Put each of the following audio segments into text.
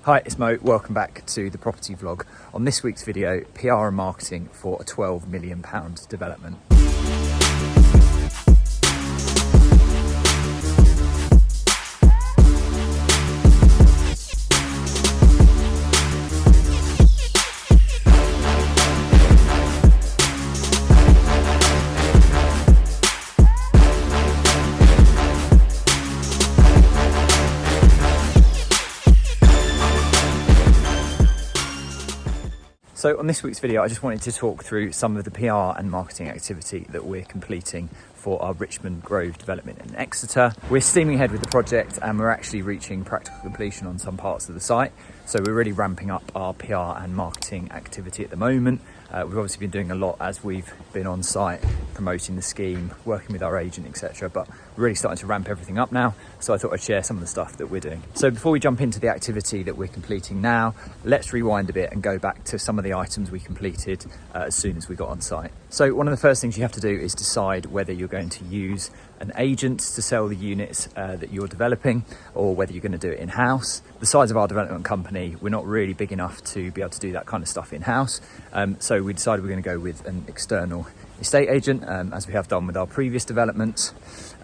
Hi, it's Mo. Welcome back to the property vlog. On this week's video, PR and marketing for a £12 million development. So on this week's video, I just wanted to talk through some of the PR and marketing activity that we're completing for our Richmond Grove development in Exeter. We're steaming ahead with the project and we're actually reaching practical completion on some parts of the site. So we're really ramping up our PR and marketing activity at the moment. We've obviously been doing a lot as we've been on site, promoting the scheme, working with our agent, etc. But we're really starting to ramp everything up now. So I thought I'd share some of the stuff that we're doing. So before we jump into the activity that we're completing now, let's rewind a bit and go back to some of the items we completed as soon as we got on site. So one of the first things you have to do is decide whether you're going to use an agent to sell the units that you're developing, or whether you're going to do it in-house. The size of our development company, we're not really big enough to be able to do that kind of stuff in-house. So we decided we're going to go with an external estate agent, as we have done with our previous developments.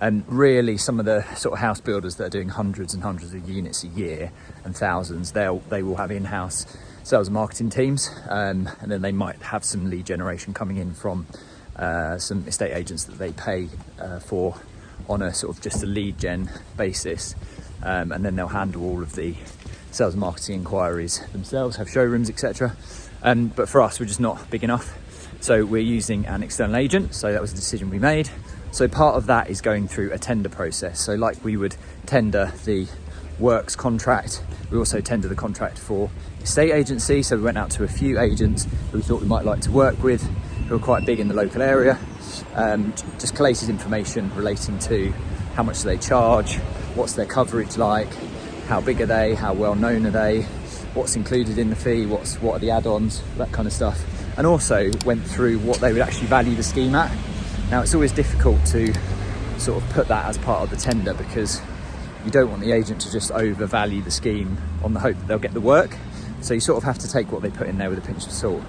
And really, some of the sort of house builders that are doing hundreds and hundreds of units a year and thousands, they will have in-house sales and marketing teams, and then they might have some lead generation coming in from some estate agents that they pay for on a sort of just a lead gen basis, and then they'll handle all of the sales and marketing inquiries themselves, have showrooms, etc. But for us, we're just not big enough, so we're using an external agent. So that was the decision we made. So part of that is going through a tender process. So like we would tender the works contract, we also tender the contract for estate agency. So we went out to a few agents who we thought we might like to work with, who are quite big in the local area, just collated information relating to how much do they charge, what's their coverage like, how big are they, how well known are they, what's included in the fee, what are the add-ons, that kind of stuff. And also went through what they would actually value the scheme at. Now it's always difficult to sort of put that as part of the tender, because you don't want the agent to just overvalue the scheme on the hope that they'll get the work. So you sort of have to take what they put in there with a pinch of salt.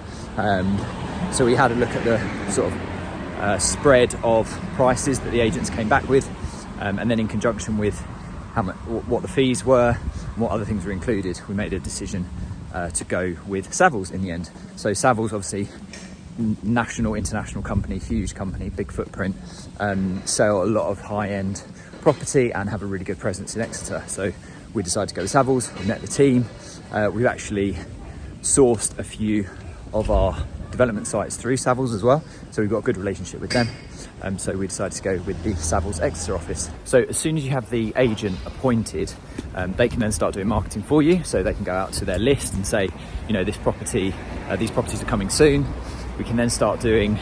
So we had a look at the sort of spread of prices that the agents came back with, and then in conjunction with how much, what the fees were and what other things were included, we made a decision to go with Savills in the end. So Savills, obviously national, international company, huge company, big footprint, sell a lot of high-end property and have a really good presence in Exeter. So we decided to go with Savills. We met the team. We've actually sourced a few of our development sites through Savills as well, so we've got a good relationship with them. So we decided to go with the Savills Exeter office. So as soon as you have the agent appointed, they can then start doing marketing for you. So they can go out to their list and say, you know, this property, these properties are coming soon. We can then start putting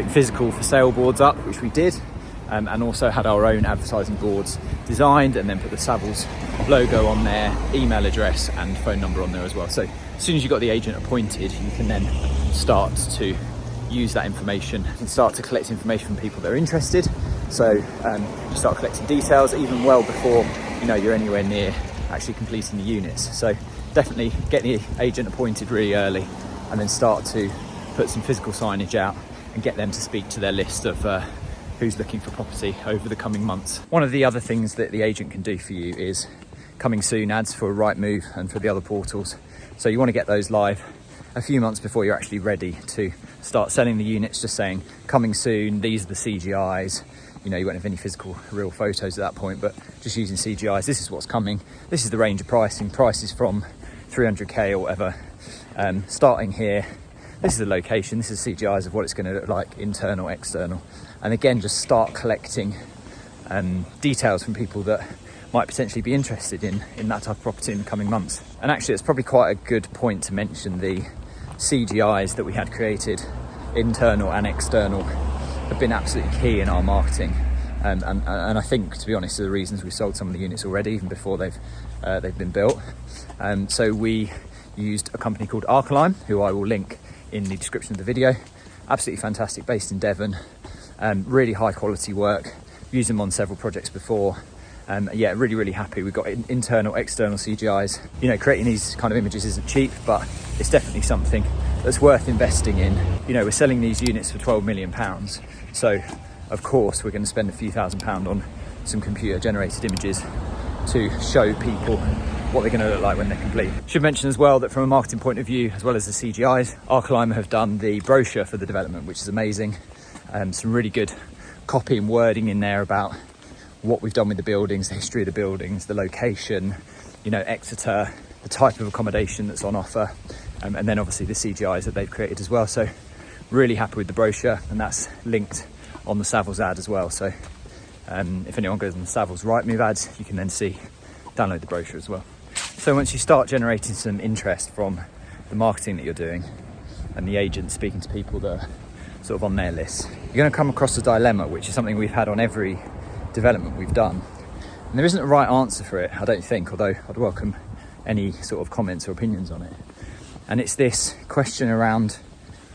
physical for sale boards up, which we did, and also had our own advertising boards designed, and then put the Savills logo on there, email address and phone number on there as well. So as soon as you've got the agent appointed, you can then start to use that information and start to collect information from people that are interested. So you start collecting details even well before you're anywhere near actually completing the units. So definitely get the agent appointed really early, and then start to put some physical signage out and get them to speak to their list of who's looking for property over the coming months. One of the other things that the agent can do for you is coming soon ads for Rightmove and for the other portals. So you want to get those live a few months before you're actually ready to start selling the units, just saying coming soon, these are the CGIs. You won't have any physical real photos at that point, but just using CGIs, this is what's coming, this is the range of pricing, prices from 300k or whatever, starting here. This is the location, this is CGIs of what it's going to look like, internal, external. And again, just start collecting details from people that might potentially be interested in that type of property in the coming months. And actually, it's probably quite a good point to mention the CGIs that we had created, internal and external, have been absolutely key in our marketing. And I think, to be honest, are the reasons we sold some of the units already, even before they've been built. So we used a company called Arcaline, who I will link in the description of the video. Absolutely fantastic, based in Devon. Really high quality work. Used them on several projects before, Yeah, really happy. We've got internal, external CGIs. You know, creating these kind of images isn't cheap, but it's definitely something that's worth investing in. You know, we're selling these units for £12 million. So of course we're going to spend a few £1,000s on some computer generated images to show people what they're going to look like when they're complete. Should mention as well that from a marketing point of view, as well as the CGIs, Arclimer have done the brochure for the development, which is amazing. Some really good copy and wording in there about what we've done with the buildings, the history of the buildings, the location, you know, Exeter, the type of accommodation that's on offer, and then obviously the CGIs that they've created as well. So really happy with the brochure, and that's linked on the Savills ad as well. So if anyone goes on the Savills Rightmove ads, you can then download the brochure as well. So once you start generating some interest from the marketing that you're doing and the agents speaking to people that are sort of on their list, you're going to come across a dilemma, which is something we've had on every development we've done. And there isn't a right answer for it, I don't think, although I'd welcome any sort of comments or opinions on it. And it's this question around,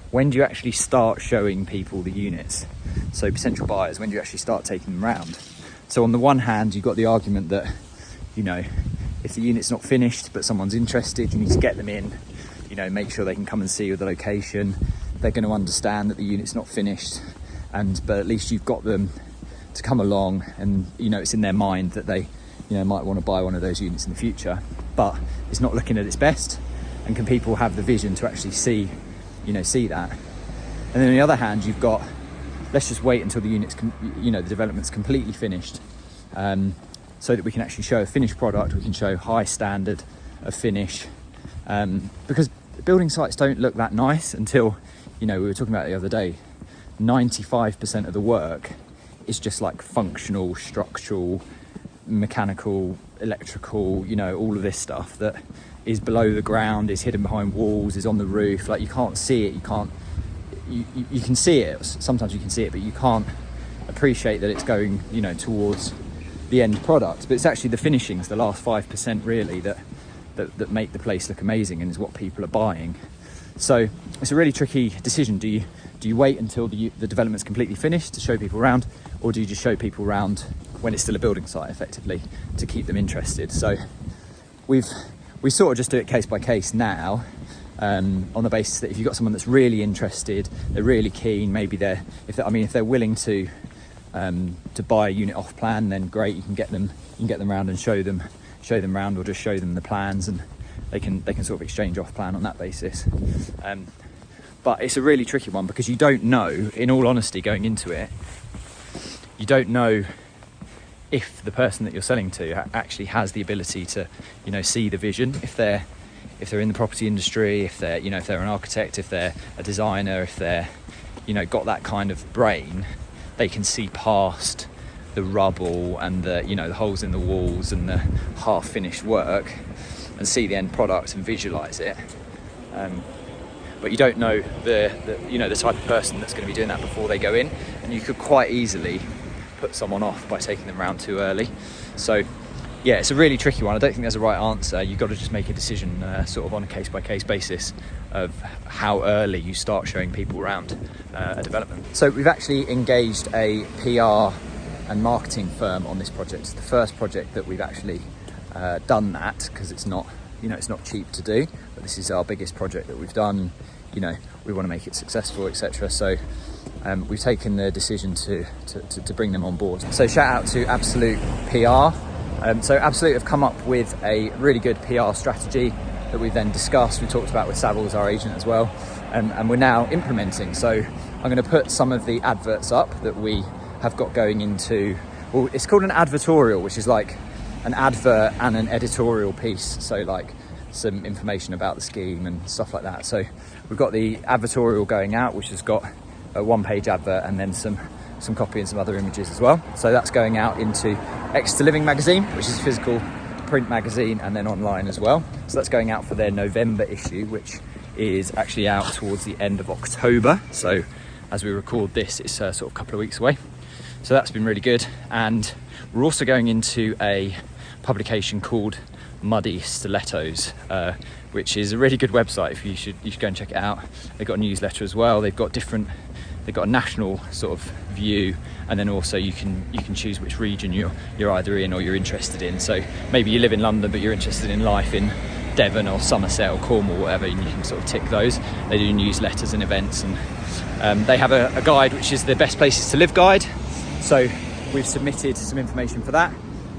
when do you actually start showing people the units? So potential buyers, when do you actually start taking them round? So on the one hand, you've got the argument that, you know, if the unit's not finished but someone's interested, you need to get them in, you know, make sure they can come and see the location. They're going to understand that the unit's not finished, but at least you've got them to come along, and you know, it's in their mind that they, you know, might want to buy one of those units in the future, but it's not looking at its best. And can people have the vision to actually see that? And then on the other hand, you've got, let's just wait until the unit's, the development's completely finished, so that we can actually show a finished product. We can show high standard of finish, because building sites don't look that nice until, you know, we were talking about it the other day, 95% of the work is just like functional, structural, mechanical, electrical, you know, all of this stuff that is below the ground, is hidden behind walls, is on the roof. Like, you can't see it, you can see it, sometimes you can see it, but you can't appreciate that it's going, you know, towards the end product. But it's actually the finishings, the last 5% really, that make the place look amazing and is what people are buying. So it's a really tricky decision. Do you wait until the development's completely finished to show people around, or do you just show people around when it's still a building site, effectively, to keep them interested? So we sort of just do it case by case now, on the basis that if you've got someone that's really interested, they're really keen, maybe if they're willing to buy a unit off plan, then great, you can get them around and show them around, or just show them the plans, and they can sort of exchange off plan on that basis. But it's a really tricky one, because you don't know, in all honesty, going into it, you don't know if the person that you're selling to actually has the ability to, you know, see the vision. If they're in the property industry, if they're an architect, if they're a designer, if they're, you know, got that kind of brain, they can see past the rubble and the holes in the walls and the half finished work and see the end product and visualize it. But you don't know the type of person that's going to be doing that before they go in, and you could quite easily put someone off by taking them around too early. So yeah, it's a really tricky one. I don't think there's a right answer. You've got to just make a decision sort of on a case by case basis of how early you start showing people around a development. So we've actually engaged a PR and marketing firm on this project. It's the first project that we've actually done that, because it's not cheap to do, but this is our biggest project that we've done. You know, we want to make it successful, etc. So we've taken the decision to bring them on board. So shout out to Absolute PR. So Absolute have come up with a really good PR strategy that we've then discussed. We talked about with Savills, our agent, as well, and we're now implementing. So I'm going to put some of the adverts up that we have got going into, well, it's called an advertorial, which is like an advert and an editorial piece, so like some information about the scheme and stuff like that. So we've got the advertorial going out, which has got a one-page advert and then some copy and some other images as well. So that's going out into Exeter Living magazine, which is a physical print magazine, and then online as well. So that's going out for their November issue, which is actually out towards the end of October. So as we record this, it's sort of a couple of weeks away. So that's been really good. And we're also going into a publication called Muddy Stilettos, which is a really good website. You should go and check it out. They've got a newsletter as well. They've got different they've got a national sort of view, and then also you can choose which region you're either in or you're interested in. So maybe you live in London but you're interested in life in Devon or Somerset or Cornwall, whatever, and you can sort of tick those. They do newsletters and events, and they have a guide which is the best places to live guide. So we've submitted some information for that.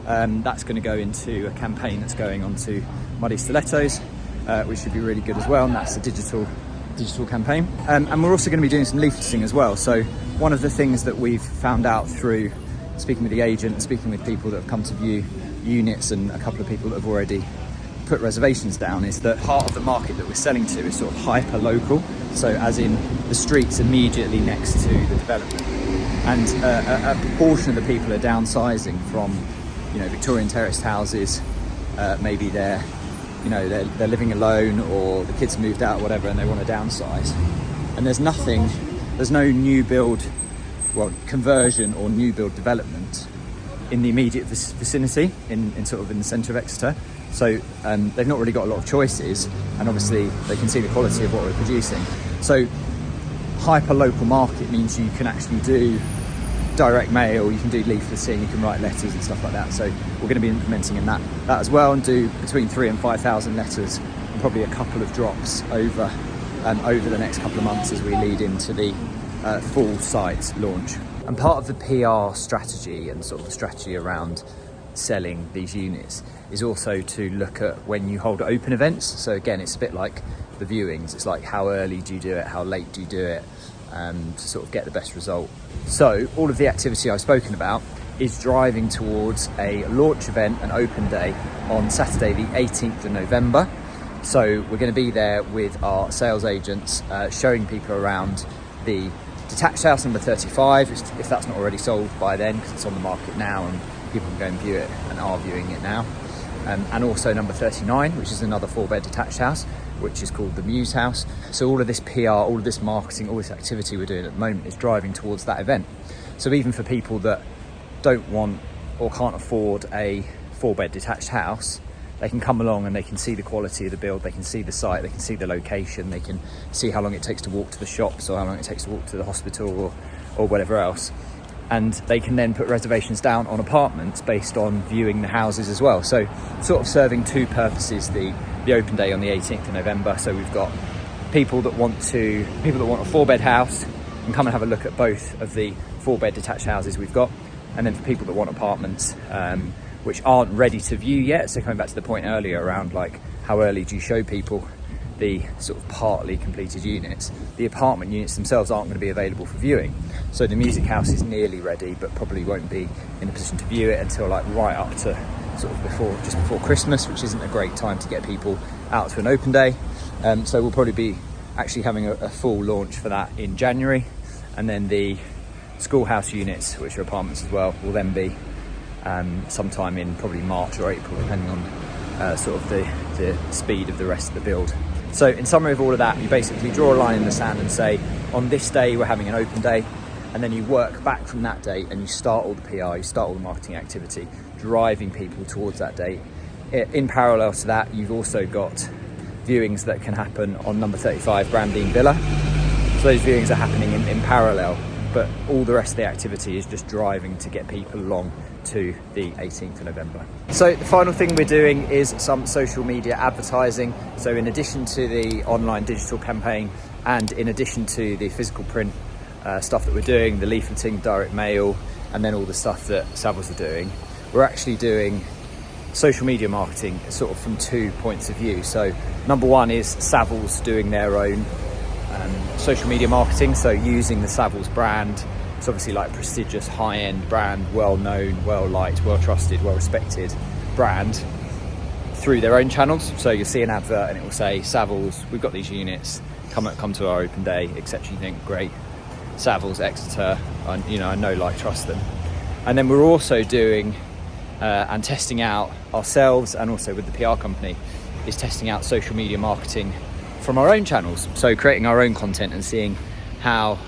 That's going to go into a campaign that's going on to Muddy Stilettos, which should be really good as well, and that's a digital campaign. And we're also going to be doing some leafleting as well. So one of the things that we've found out through speaking with the agent and speaking with people that have come to view units, and a couple of people that have already put reservations down, is that part of the market that we're selling to is sort of hyper local, so as in the streets immediately next to the development, and a proportion of the people are downsizing from, you know, Victorian terraced houses. Maybe they're living alone, or the kids moved out or whatever, and they want to downsize, and there's no new build, conversion or new build development in the immediate vicinity in sort of in the centre of Exeter. So they've not really got a lot of choices, and obviously they can see the quality of what we're producing. So hyper local market means you can actually do direct mail, you can do leafleting, you can write letters and stuff like that. So we're going to be implementing in that as well, and do between 3,000 and 5,000 letters, and probably a couple of drops over the next couple of months as we lead into the full site launch. And part of the PR strategy and sort of the strategy around selling these units is also to look at when you hold open events. So again, it's a bit like the viewings. It's like, how early do you do it? How late do you do it? To sort of get the best result. So all of the activity I've spoken about is driving towards a launch event, an open day, on Saturday the 18th of November. So we're going to be there with our sales agents, showing people around the detached house number 35, if that's not already sold by then, because it's on the market now and people can go and view it, and are viewing it now. And also number 39, which is another 4-bed detached house, which is called the Muse House. So all of this PR, all of this marketing, all this activity we're doing at the moment is driving towards that event. So even for people that don't want or can't afford a 4-bed detached house, they can come along and they can see the quality of the build, they can see the site, they can see the location, they can see how long it takes to walk to the shops, or how long it takes to walk to the hospital, or whatever else. And they can then put reservations down on apartments based on viewing the houses as well. So sort of serving two purposes, the open day on the 18th of November. So we've got people that want a 4-bed house and come and have a look at both of the 4-bed detached houses we've got. And then for people that want apartments, which aren't ready to view yet. So coming back to the point earlier around like, how early do you show people the sort of partly completed units? The apartment units themselves aren't going to be available for viewing. So the music house is nearly ready, but probably won't be in a position to view it until like right up to sort of just before Christmas, which isn't a great time to get people out to an open day. So we'll probably be actually having a full launch for that in January. And then the schoolhouse units, which are apartments as well, will then be sometime in probably March or April, depending on sort of the speed of the rest of the build. So in summary of all of that, you basically draw a line in the sand and say, on this day we're having an open day, and then you work back from that date and you start all the PR, you start all the marketing activity, driving people towards that date. In parallel to that, you've also got viewings that can happen on number 35 Brandine Villa. So those viewings are happening in parallel, but all the rest of the activity is just driving to get people along to the 18th of November. So the final thing we're doing is some social media advertising. So in addition to the online digital campaign, and in addition to the physical print stuff that we're doing, the leafleting, direct mail, and then all the stuff that Savills are doing, we're actually doing social media marketing sort of from 2 points of view. So number one is Savills doing their own social media marketing, so using the Savills brand. It's obviously like a prestigious, high-end brand, well-known, well-liked, well-trusted, well-respected brand, through their own channels. So you'll see an advert and it will say, Savills, we've got these units, come to our open day, etc. You think, great, Savills, Exeter, I know, like, trust them. And then we're also doing and testing out ourselves, and also with the PR company, is testing out social media marketing from our own channels. So creating our own content and seeing how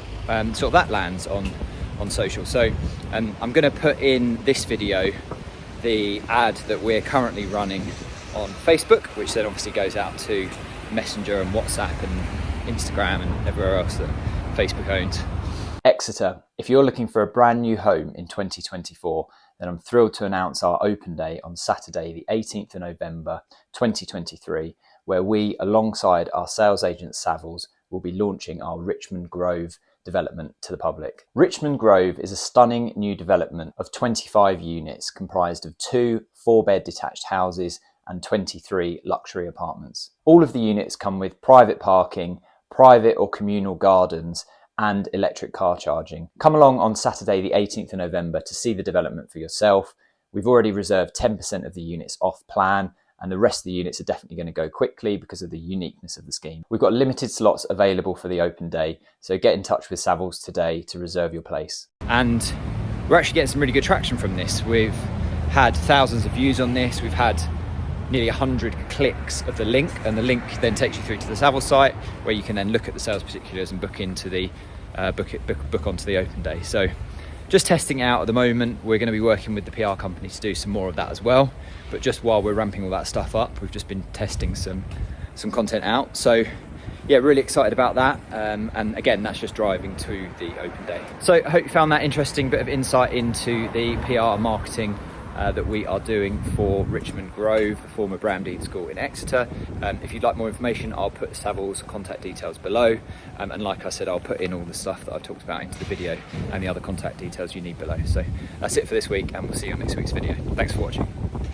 sort of that lands on social. So I'm going to put in this video the ad that we're currently running on Facebook, which then obviously goes out to Messenger and WhatsApp and Instagram and everywhere else that Facebook owns. Exeter, if you're looking for a brand new home in 2024, then I'm thrilled to announce our open day on Saturday, the 18th of November 2023, where we, alongside our sales agent Savills, will be launching our Richmond Grove development to the public. Richmond Grove is a stunning new development of 25 units comprised of 2 4-bed detached houses and 23 luxury apartments. All of the units come with private parking, private or communal gardens, and electric car charging. Come along on Saturday the 18th of November to see the development for yourself. We've already reserved 10% of the units off plan, and the rest of the units are definitely going to go quickly because of the uniqueness of the scheme. We've got limited slots available for the open day, so get in touch with Savills today to reserve your place. And we're actually getting some really good traction from this. We've had thousands of views on this. We've had nearly 100 clicks of the link, and the link then takes you through to the Savills site, where you can then look at the sales particulars and book into the book onto the open day. So just testing out at the moment. We're going to be working with the PR company to do some more of that as well, but just while we're ramping all that stuff up, we've just been testing some content out. So yeah, really excited about that, and again, that's just driving to the open day. So I hope you found that interesting bit of insight into the PR and marketing that we are doing for Richmond Grove, the former Bramdean School in Exeter. If you'd like more information, I'll put Savills' contact details below, and like I said, I'll put in all the stuff that I've talked about into the video and the other contact details you need below. So that's it for this week, and we'll see you on next week's video. Thanks for watching.